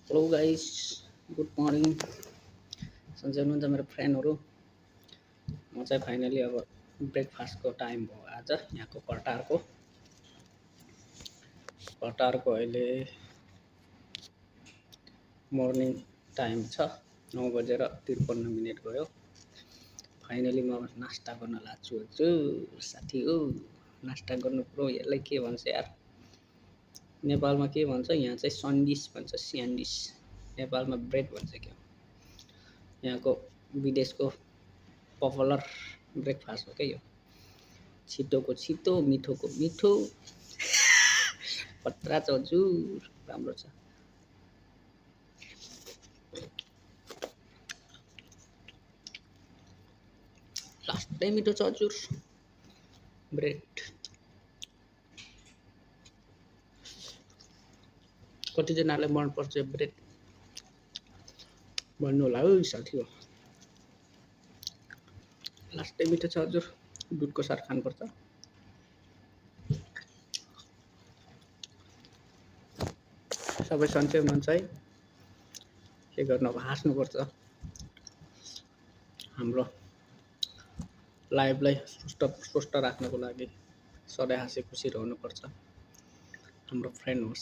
Hello guys, good morning. सन्चै हुनुहुन्छ मेरो फ्रेन्डहरू। म चाहिँ फाइनली अब ब्रेकफास्टको टाइम भयो आज। यहाँको कटारको अहिले मर्निङ टाइम छ, 9:53 भयो। फाइनली म नास्ता गर्न लाग्छु हजुर साथी हो। नास्ता गर्नु प्रो यसलाई के भन्छ यार, नेपालमा के भन्छ, यहाँ चाहिँ सन्डिस भन्छ, स्यान्डिस। नेपालमा ब्रेड भन्छ क्या। यहाँको विदेशको पपुलर ब्रेकफास्ट हो क्या यो। छिटोको छिटो, मिठोको मिठो, खतरा छ हजुर, राम्रो छ। लास्टै मिठो छ हजुर ब्रेड। कतिजनालाई मनपर्छ ब्रेड भन्नु होला है साथी हो। लास्टै मिठो छ हजुर, दुधको साथ खानुपर्छ। सबै सन्चै हुनुहुन्छ है? के गर्नु अब, हाँस्नुपर्छ। हाम्रो लाइफलाई स्वस्थ राख्नको लागि सधैँ हाँसी खुसी रहनुपर्छ। हाम्रो फ्रेन्ड हो